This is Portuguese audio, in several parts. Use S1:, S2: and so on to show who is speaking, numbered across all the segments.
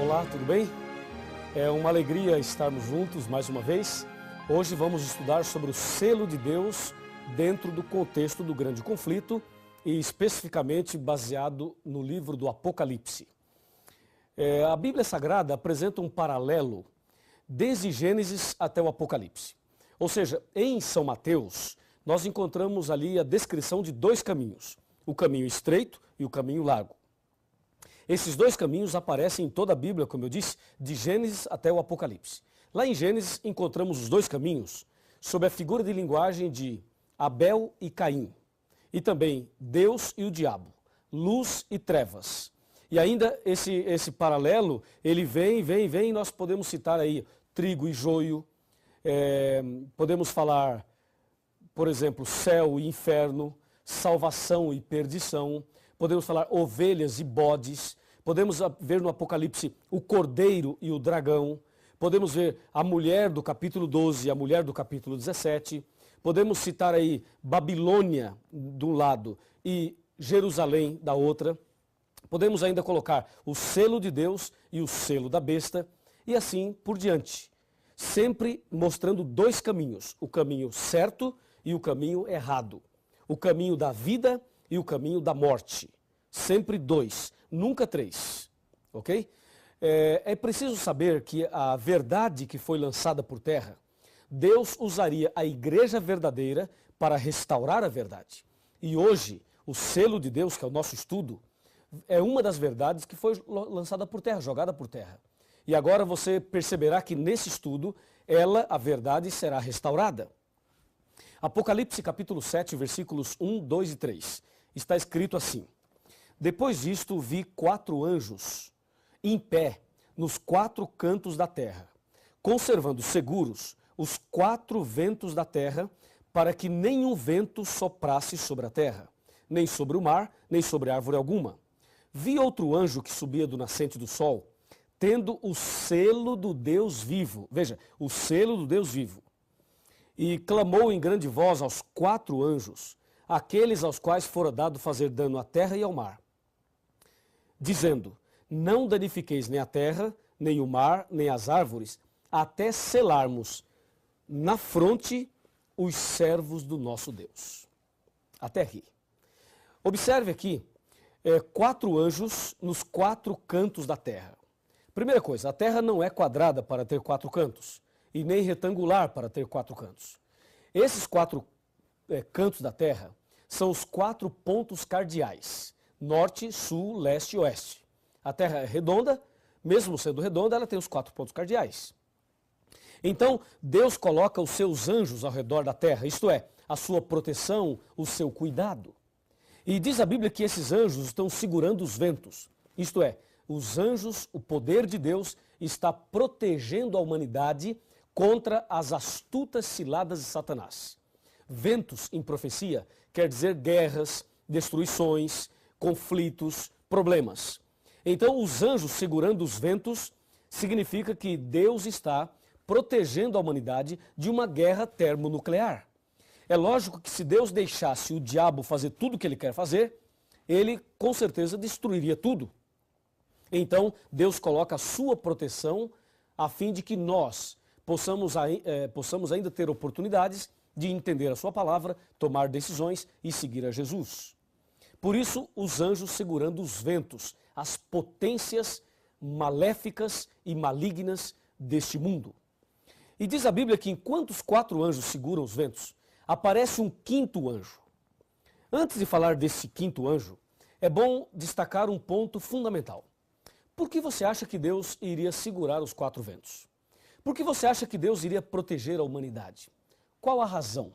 S1: Olá, tudo bem? É uma alegria estarmos juntos mais uma vez. Hoje vamos estudar sobre o selo de Deus dentro do contexto do grande conflito e especificamente baseado no livro do Apocalipse. A Bíblia Sagrada apresenta um paralelo desde Gênesis até o Apocalipse. Ou seja, em São Mateus, nós encontramos ali a descrição de dois caminhos, o caminho estreito e o caminho largo. Esses dois caminhos aparecem em toda a Bíblia, como eu disse, de Gênesis até o Apocalipse. Lá em Gênesis encontramos os dois caminhos sob a figura de linguagem de Abel e Caim, e também Deus e o diabo, luz e trevas. E ainda esse paralelo, ele vem, e nós podemos citar aí trigo e joio, podemos falar, por exemplo, céu e inferno, salvação e perdição, podemos falar ovelhas e bodes, podemos ver no Apocalipse o cordeiro e o dragão, podemos ver a mulher do capítulo 12 e a mulher do capítulo 17, podemos citar aí Babilônia de um lado e Jerusalém da outra, podemos ainda colocar o selo de Deus e o selo da besta e assim por diante, sempre mostrando dois caminhos, o caminho certo e o caminho errado, o caminho da vida e o caminho da morte. Sempre dois, nunca três, ok? É preciso saber que a verdade que foi lançada por terra, Deus usaria a igreja verdadeira para restaurar a verdade. E hoje, o selo de Deus, que é o nosso estudo, é uma das verdades que foi lançada por terra, jogada por terra. E agora você perceberá que nesse estudo, a verdade, será restaurada. Apocalipse capítulo 7, versículos 1, 2 e 3. Está escrito assim: Depois disto vi 4 anjos em pé nos 4 cantos da terra, conservando seguros os 4 ventos da terra, para que nenhum vento soprasse sobre a terra, nem sobre o mar, nem sobre árvore alguma. Vi outro anjo que subia do nascente do sol, tendo o selo do Deus vivo. Veja, o selo do Deus vivo. E clamou em grande voz aos 4 anjos, aqueles aos quais fora dado fazer dano à terra e ao mar, dizendo: Não danifiqueis nem a terra, nem o mar, nem as árvores, até selarmos na fronte os servos do nosso Deus. Até ri. Observe aqui 4 anjos nos 4 cantos da terra. Primeira coisa, a terra não é quadrada para ter 4 cantos, e nem retangular para ter 4 cantos. Esses 4 cantos da terra são os 4 pontos cardeais: norte, sul, leste e oeste. A terra é redonda, mesmo sendo redonda, ela tem os 4 pontos cardeais. Então, Deus coloca os seus anjos ao redor da terra, isto é, a sua proteção, o seu cuidado. E diz a Bíblia que esses anjos estão segurando os ventos, isto é, os anjos, o poder de Deus, está protegendo a humanidade contra as astutas ciladas de Satanás. Ventos em profecia quer dizer guerras, destruições, conflitos, problemas. Então, os anjos segurando os ventos significa que Deus está protegendo a humanidade de uma guerra termonuclear. É lógico que se Deus deixasse o diabo fazer tudo o que ele quer fazer, ele com certeza destruiria tudo. Então, Deus coloca a sua proteção a fim de que nós possamos ainda ter oportunidades de entender a sua palavra, tomar decisões e seguir a Jesus. Por isso, os anjos segurando os ventos, as potências maléficas e malignas deste mundo. E diz a Bíblia que enquanto os 4 anjos seguram os ventos, aparece um 5º anjo. Antes de falar desse 5º anjo, é bom destacar um ponto fundamental. Por que você acha que Deus iria segurar os 4 ventos? Por que você acha que Deus iria proteger a humanidade? Qual a razão?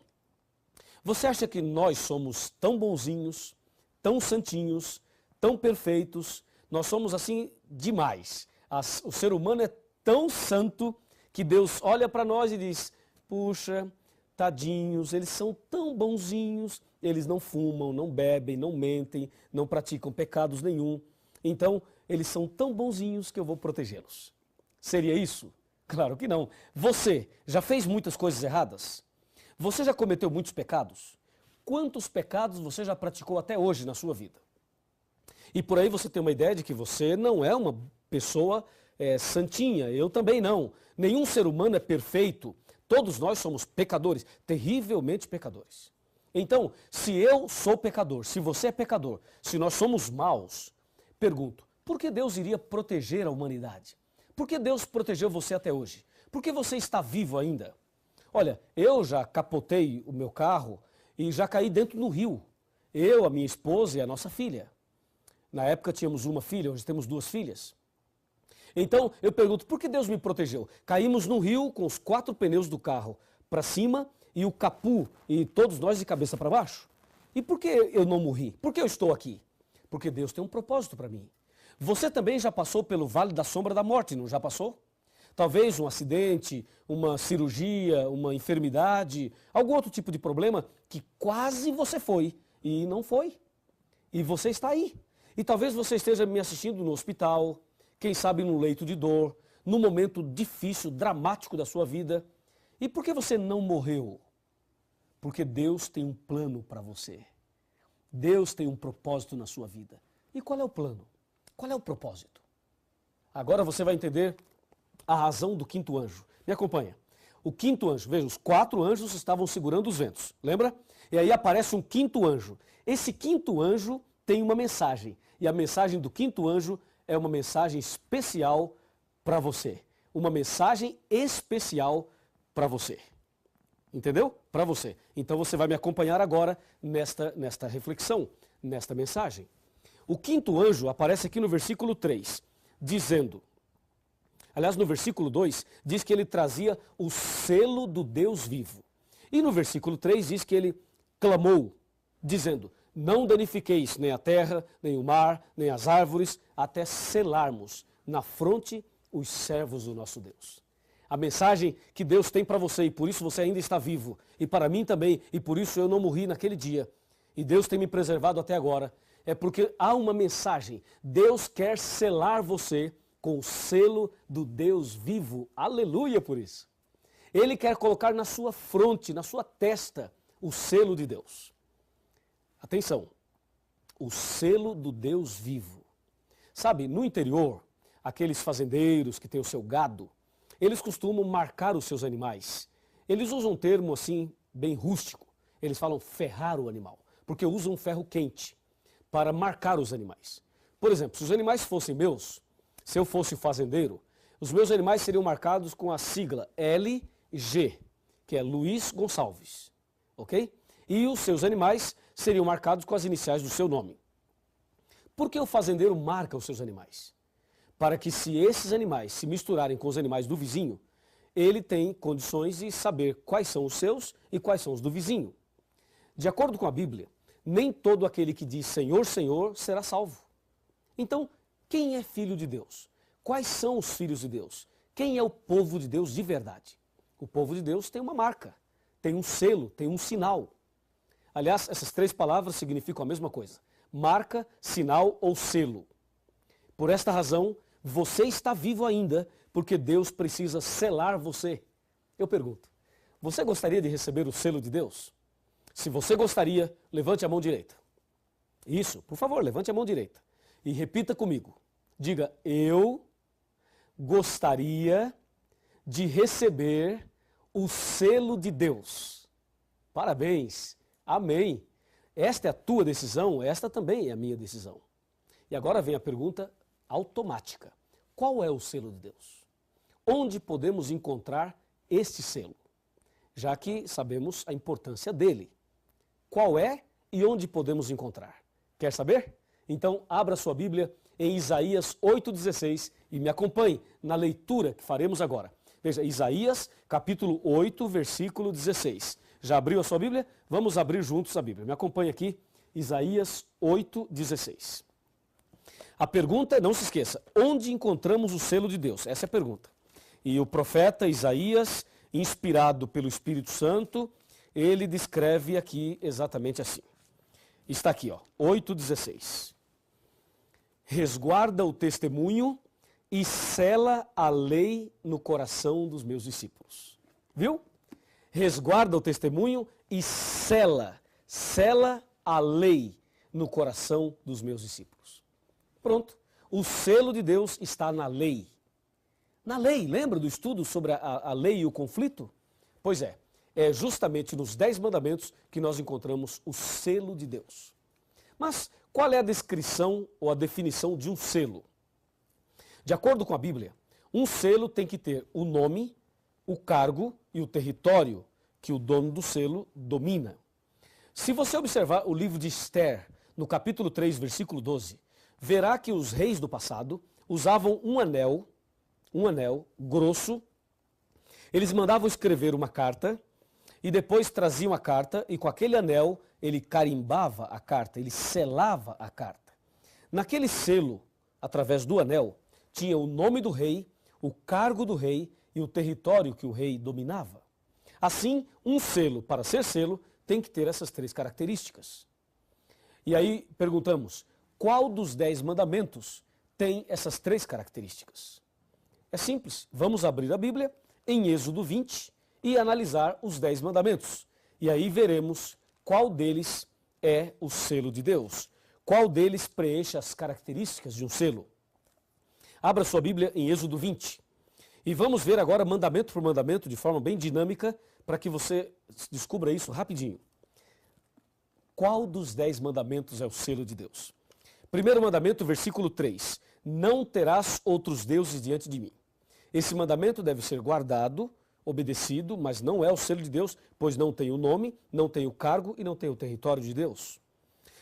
S1: Você acha que nós somos tão bonzinhos, tão santinhos, tão perfeitos, nós somos assim demais. O ser humano é tão santo que Deus olha para nós e diz: puxa, tadinhos, eles são tão bonzinhos, eles não fumam, não bebem, não mentem, não praticam pecados nenhum. Então, eles são tão bonzinhos que eu vou protegê-los. Seria isso? Claro que não. Você já fez muitas coisas erradas? Você já cometeu muitos pecados? Quantos pecados você já praticou até hoje na sua vida? E por aí você tem uma ideia de que você não é uma pessoa é santinha, eu também não. Nenhum ser humano é perfeito. Todos nós somos pecadores, terrivelmente pecadores. Então, se eu sou pecador, se você é pecador, se nós somos maus, pergunto, por que Deus iria proteger a humanidade? Por que Deus protegeu você até hoje? Por que você está vivo ainda? Olha, eu já capotei o meu carro e já caí dentro do rio. Eu, a minha esposa e a nossa filha. Na época tínhamos uma filha, hoje temos 2 filhas. Então eu pergunto, por que Deus me protegeu? Caímos no rio com os 4 pneus do carro para cima e o capu e todos nós de cabeça para baixo. E por que eu não morri? Por que eu estou aqui? Porque Deus tem um propósito para mim. Você também já passou pelo vale da sombra da morte, não já passou? Talvez um acidente, uma cirurgia, uma enfermidade, algum outro tipo de problema que quase você foi e não foi. E você está aí. E talvez você esteja me assistindo no hospital, quem sabe num leito de dor, num momento difícil, dramático da sua vida. E por que você não morreu? Porque Deus tem um plano para você. Deus tem um propósito na sua vida. E qual é o plano? Qual é o propósito? Agora você vai entender a razão do 5º anjo. Me acompanha. O 5º anjo, veja, os 4 anjos estavam segurando os ventos, lembra? E aí aparece um 5º anjo. Esse 5º anjo tem uma mensagem. E a mensagem do 5º anjo é uma mensagem especial para você. Uma mensagem especial para você. Entendeu? Para você. Então você vai me acompanhar agora nesta reflexão, nesta mensagem. O 5º anjo aparece aqui no versículo 3, dizendo... Aliás, no versículo 2, diz que ele trazia o selo do Deus vivo. E no versículo 3 diz que ele clamou, dizendo, não danifiqueis nem a terra, nem o mar, nem as árvores, até selarmos na fronte os servos do nosso Deus. A mensagem que Deus tem para você, e por isso você ainda está vivo, e para mim também, e por isso eu não morri naquele dia, e Deus tem me preservado até agora, é porque há uma mensagem. Deus quer selar você com o selo do Deus vivo. Aleluia por isso. Ele quer colocar na sua fronte, na sua testa, o selo de Deus. Atenção, o selo do Deus vivo. Sabe, no interior, aqueles fazendeiros que têm o seu gado, eles costumam marcar os seus animais. Eles usam um termo assim, bem rústico. Eles falam ferrar o animal, porque usam um ferro quente para marcar os animais. Por exemplo, se os animais fossem meus, se eu fosse o fazendeiro, os meus animais seriam marcados com a sigla LG, que é Luiz Gonçalves, ok? E os seus animais seriam marcados com as iniciais do seu nome. Por que o fazendeiro marca os seus animais? Para que se esses animais se misturarem com os animais do vizinho, ele tem condições de saber quais são os seus e quais são os do vizinho. De acordo com a Bíblia, nem todo aquele que diz Senhor, Senhor será salvo. Então, quem é filho de Deus? Quais são os filhos de Deus? Quem é o povo de Deus de verdade? O povo de Deus tem uma marca, tem um selo, tem um sinal. Aliás, essas 3 palavras significam a mesma coisa. Marca, sinal ou selo. Por esta razão, você está vivo ainda, porque Deus precisa selar você. Eu pergunto, você gostaria de receber o selo de Deus? Se você gostaria, levante a mão direita. Isso, por favor, levante a mão direita. E repita comigo. Diga, eu gostaria de receber o selo de Deus. Parabéns, amém. Esta é a tua decisão, esta também é a minha decisão. E agora vem a pergunta automática. Qual é o selo de Deus? Onde podemos encontrar este selo? Já que sabemos a importância dele. Qual é e onde podemos encontrar? Quer saber? Então abra sua Bíblia em Isaías 8,16 e me acompanhe na leitura que faremos agora. Veja, Isaías capítulo 8, versículo 16. Já abriu a sua Bíblia? Vamos abrir juntos a Bíblia. Me acompanhe aqui, Isaías 8,16. A pergunta, não se esqueça, onde encontramos o selo de Deus? Essa é a pergunta. E o profeta Isaías, inspirado pelo Espírito Santo, ele descreve aqui exatamente assim. Está aqui, ó, 8,16. Resguarda o testemunho e sela a lei no coração dos meus discípulos. Viu? Resguarda o testemunho e sela a lei no coração dos meus discípulos. Pronto. O selo de Deus está na lei. Na lei, lembra do estudo sobre a lei e o conflito? Pois é justamente nos 10 mandamentos que nós encontramos o selo de Deus. Mas qual é a descrição ou a definição de um selo? De acordo com a Bíblia, um selo tem que ter o nome, o cargo e o território que o dono do selo domina. Se você observar o livro de Esther, no capítulo 3, versículo 12, verá que os reis do passado usavam um anel grosso. Eles mandavam escrever uma carta e depois traziam a carta e com aquele anel ele carimbava a carta, ele selava a carta. Naquele selo, através do anel, tinha o nome do rei, o cargo do rei e o território que o rei dominava. Assim, um selo, para ser selo, tem que ter essas 3 características. E aí perguntamos, qual dos 10 mandamentos tem essas 3 características? É simples, vamos abrir a Bíblia em Êxodo 20 e analisar os 10 mandamentos. E aí veremos qual deles é o selo de Deus, qual deles preenche as características de um selo. Abra sua Bíblia em Êxodo 20 e vamos ver agora mandamento por mandamento de forma bem dinâmica para que você descubra isso rapidinho. Qual dos 10 mandamentos é o selo de Deus? Primeiro mandamento, versículo 3. Não terás outros deuses diante de mim. Esse mandamento deve ser guardado, obedecido, mas não é o selo de Deus, pois não tem o nome, não tem o cargo e não tem o território de Deus.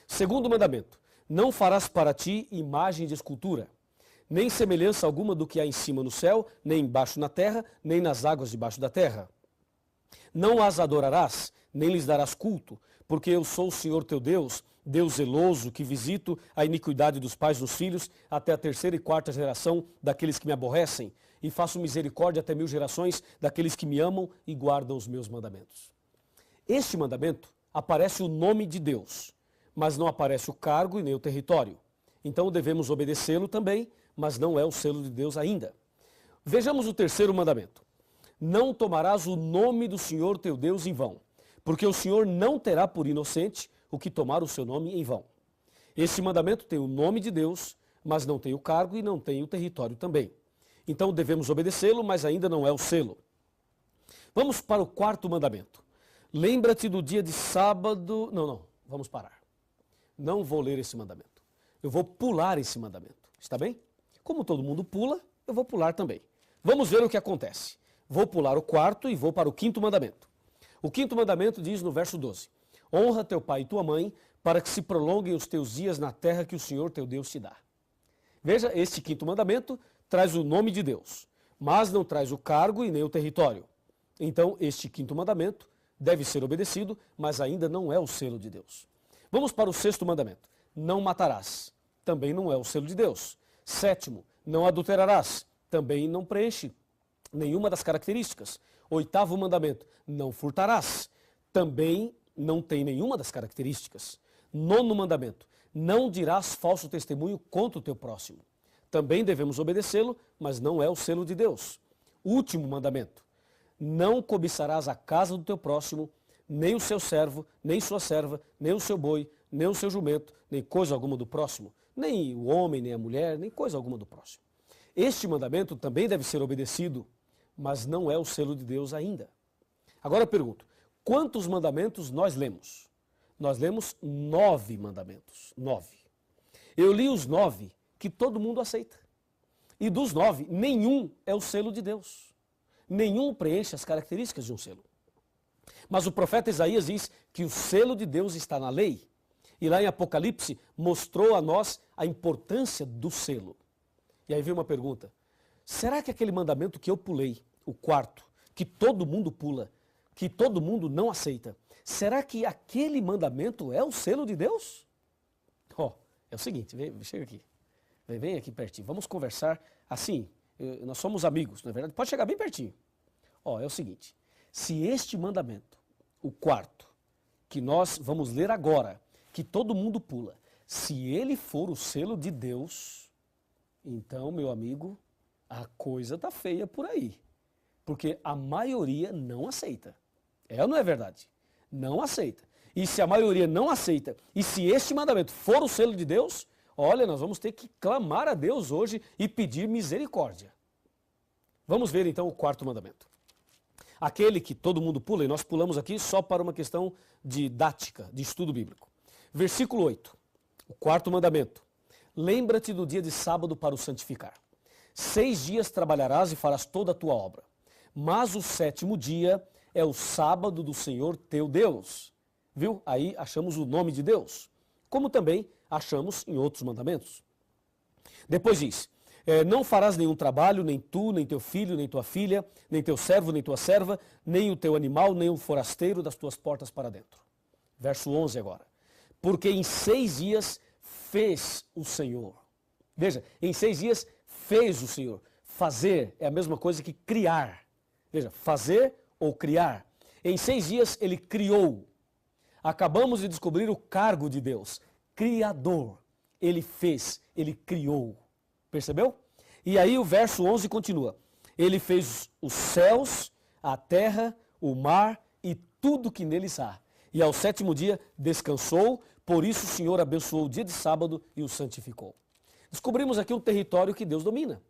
S1: Segundo mandamento, não farás para ti imagem de escultura, nem semelhança alguma do que há em cima no céu, nem embaixo na terra, nem nas águas debaixo da terra. Não as adorarás, nem lhes darás culto, porque eu sou o Senhor teu Deus, Deus zeloso, que visito a iniquidade dos pais dos filhos, até a 3ª e 4ª geração daqueles que me aborrecem, e faço misericórdia até 1000 gerações daqueles que me amam e guardam os meus mandamentos. Este mandamento aparece o nome de Deus, mas não aparece o cargo e nem o território. Então devemos obedecê-lo também, mas não é o selo de Deus ainda. Vejamos o terceiro mandamento. Não tomarás o nome do Senhor teu Deus em vão, porque o Senhor não terá por inocente o que tomar o seu nome em vão. Este mandamento tem o nome de Deus, mas não tem o cargo e não tem o território também. Então devemos obedecê-lo, mas ainda não é o selo. Vamos para o 4º mandamento. Lembra-te do dia de sábado... Não, vamos parar. Não vou ler esse mandamento. Eu vou pular esse mandamento, está bem? Como todo mundo pula, eu vou pular também. Vamos ver o que acontece. Vou pular o 4º e vou para o 5º mandamento. O 5º mandamento diz no verso 12: honra teu pai e tua mãe, para que se prolonguem os teus dias na terra que o Senhor teu Deus te dá. Veja, este 5º mandamento traz o nome de Deus, mas não traz o cargo e nem o território. Então, este 5º mandamento deve ser obedecido, mas ainda não é o selo de Deus. Vamos para o 6º mandamento. Não matarás. Também não é o selo de Deus. 7º, não adulterarás. Também não preenche nenhuma das características. 8º mandamento, não furtarás. Também não tem nenhuma das características. 9º mandamento, não dirás falso testemunho contra o teu próximo. Também devemos obedecê-lo, mas não é o selo de Deus. Último mandamento, não cobiçarás a casa do teu próximo, nem o seu servo, nem sua serva, nem o seu boi, nem o seu jumento, nem coisa alguma do próximo, nem o homem, nem a mulher, nem coisa alguma do próximo. Este mandamento também deve ser obedecido, mas não é o selo de Deus ainda. Agora eu pergunto, quantos mandamentos nós lemos? Nós lemos 9 mandamentos. 9. Eu li os 9 que todo mundo aceita. E dos 9, nenhum é o selo de Deus. Nenhum preenche as características de um selo. Mas o profeta Isaías diz que o selo de Deus está na lei. E lá em Apocalipse mostrou a nós a importância do selo. E aí vem uma pergunta. Será que aquele mandamento que eu pulei, o 4º, que todo mundo pula, que todo mundo não aceita, será que aquele mandamento é o selo de Deus? É o seguinte, chega aqui. Vem aqui pertinho. Vamos conversar assim. Nós somos amigos, não é verdade? Pode chegar bem pertinho. É o seguinte. Se este mandamento, o 4º, que nós vamos ler agora, que todo mundo pula, se ele for o selo de Deus, então, meu amigo, a coisa tá feia por aí. Porque a maioria não aceita. É ou não é verdade? Não aceita. E se a maioria não aceita, e se este mandamento for o selo de Deus, olha, nós vamos ter que clamar a Deus hoje e pedir misericórdia. Vamos ver então o quarto mandamento. Aquele que todo mundo pula, e nós pulamos aqui só para uma questão didática, de estudo bíblico. Versículo 8, o quarto mandamento. Lembra-te do dia de sábado para o santificar. 6 dias trabalharás e farás toda a tua obra. Mas o sétimo dia é o sábado do Senhor teu Deus. Viu? Aí achamos o nome de Deus, como também achamos em outros mandamentos. Depois diz, não farás nenhum trabalho, nem tu, nem teu filho, nem tua filha, nem teu servo, nem tua serva, nem o teu animal, nem o forasteiro das tuas portas para dentro. Verso 11 agora. Porque em 6 dias fez o Senhor. Veja, em 6 dias fez o Senhor. Fazer é a mesma coisa que criar. Veja, fazer ou criar. Em 6 dias ele criou. Acabamos de descobrir o cargo de Deus. Criador. Ele fez, ele criou. Percebeu? E aí o verso 11 continua. Ele fez os céus, a terra, o mar e tudo que neles há. E ao sétimo dia descansou, por isso o Senhor abençoou o dia de sábado e o santificou. Descobrimos aqui um território que Deus domina.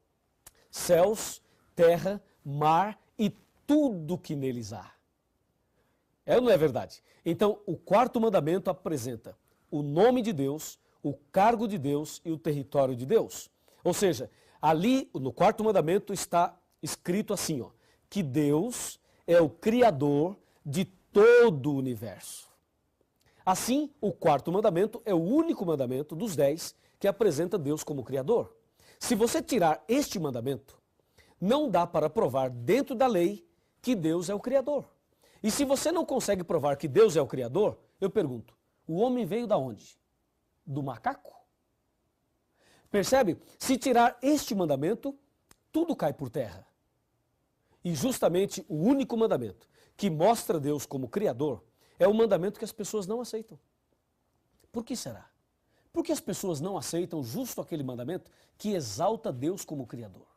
S1: Céus, terra, mar e tudo que neles há. É ou não é verdade? Então, o quarto mandamento apresenta o nome de Deus, o cargo de Deus e o território de Deus. Ou seja, ali no quarto mandamento está escrito assim, que Deus é o Criador de todo o universo. Assim, o quarto mandamento é o único mandamento dos 10 que apresenta Deus como Criador. Se você tirar este mandamento, não dá para provar dentro da lei que Deus é o Criador. E se você não consegue provar que Deus é o Criador, eu pergunto, o homem veio da onde? Do macaco? Percebe? Se tirar este mandamento, tudo cai por terra. E justamente o único mandamento que mostra Deus como Criador é o mandamento que as pessoas não aceitam. Por que será? Porque as pessoas não aceitam justo aquele mandamento que exalta Deus como Criador.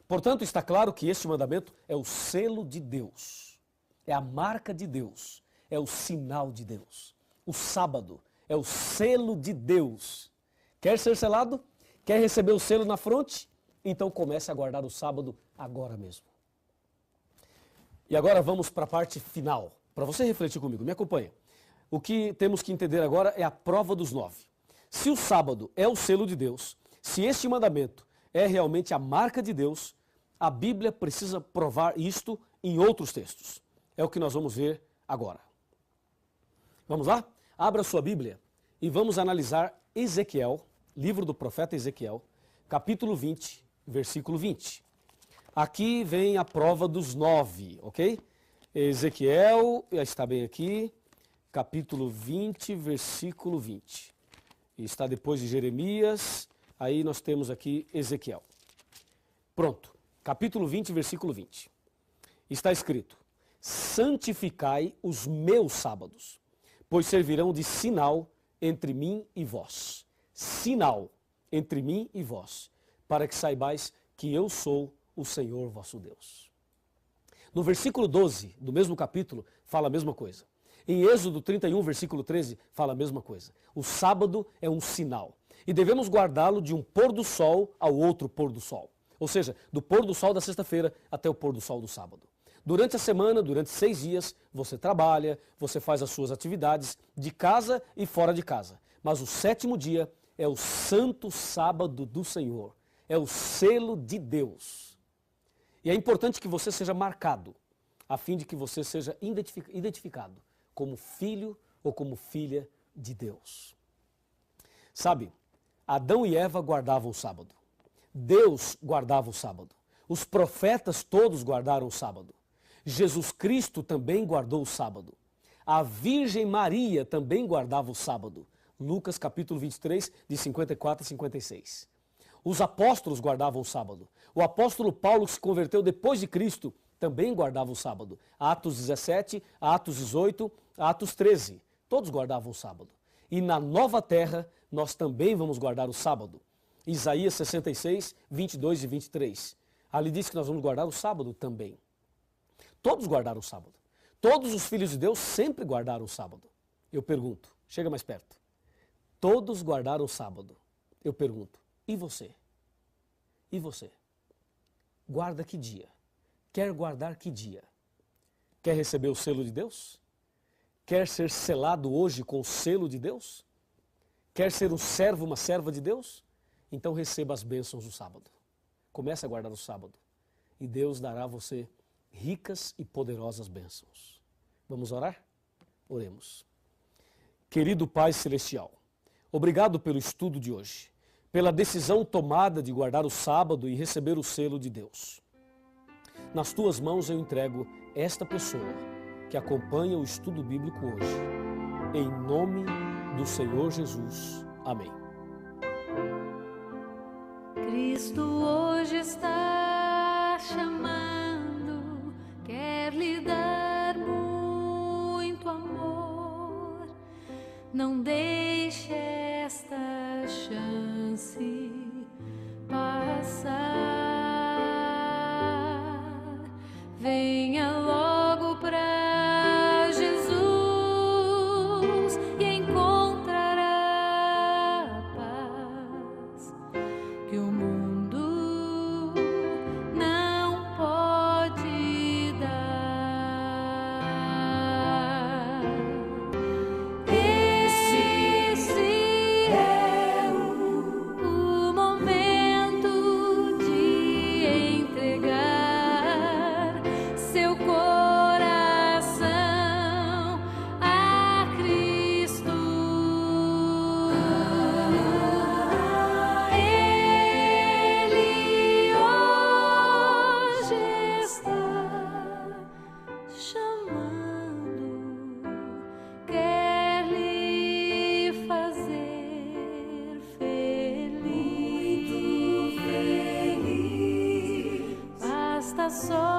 S1: Portanto, está claro que este mandamento é o selo de Deus, é a marca de Deus, é o sinal de Deus. O sábado é o selo de Deus. Quer ser selado? Quer receber o selo na fronte? Então comece a guardar o sábado agora mesmo. E agora vamos para a parte final. Para você refletir comigo, me acompanha. O que temos que entender agora é a prova dos 9. Se o sábado é o selo de Deus, se este mandamento é realmente a marca de Deus, a Bíblia precisa provar isto em outros textos. É o que nós vamos ver agora. Vamos lá? Abra sua Bíblia e vamos analisar Ezequiel, livro do profeta Ezequiel, capítulo 20, versículo 20. Aqui vem a prova dos 9, ok? Ezequiel, está bem aqui, capítulo 20, versículo 20. Está depois de Jeremias, aí nós temos aqui Ezequiel. Pronto, capítulo 20, versículo 20. Está escrito, santificai os meus sábados, pois servirão de sinal entre mim e vós. Sinal entre mim e vós, para que saibais que eu sou o Senhor vosso Deus. No versículo 12 do mesmo capítulo, fala a mesma coisa. Em Êxodo 31, versículo 13, fala a mesma coisa. O sábado é um sinal e devemos guardá-lo de um pôr do sol ao outro pôr do sol. Ou seja, do pôr do sol da sexta-feira até o pôr do sol do sábado. Durante a semana, durante 6 dias, você trabalha, você faz as suas atividades de casa e fora de casa. Mas o sétimo dia é o santo sábado do Senhor. É o selo de Deus. E é importante que você seja marcado, a fim de que você seja identificado como filho ou como filha de Deus. Sabe, Adão e Eva guardavam o sábado. Deus guardava o sábado. Os profetas todos guardaram o sábado. Jesus Cristo também guardou o sábado. A Virgem Maria também guardava o sábado. Lucas capítulo 23, de 54 a 56. Os apóstolos guardavam o sábado. O apóstolo Paulo, que se converteu depois de Cristo, também guardava o sábado. Atos 17, Atos 18, Atos 13. Todos guardavam o sábado. E na nova terra, nós também vamos guardar o sábado. Isaías 66, 22 e 23. Ali diz que nós vamos guardar o sábado também. Todos guardaram o sábado. Todos os filhos de Deus sempre guardaram o sábado. Eu pergunto, chega mais perto. Todos guardaram o sábado. Eu pergunto, e você? E você? guarda que dia? Quer guardar que dia? Quer receber o selo de Deus? Quer ser selado hoje com o selo de Deus? Quer ser um servo, uma serva de Deus? Então receba as bênçãos do sábado. Comece a guardar o sábado. E Deus dará a você ricas e poderosas bênçãos. Vamos orar? Oremos. Querido Pai Celestial, obrigado pelo estudo de hoje, pela decisão tomada de guardar o sábado e receber o selo de Deus. Nas tuas mãos eu entrego esta pessoa que acompanha o estudo bíblico hoje. Em nome do Senhor Jesus. Amém.
S2: Cristo hoje está chamando, quer lhe dar muito amor. Não deixe esta chance passar. Venha logo para Jesus e encontrará a paz que o mundo não pode dar. Esse é o momento de entregar seu coração a Cristo. Ele hoje está chamando, quer lhe fazer feliz. Basta só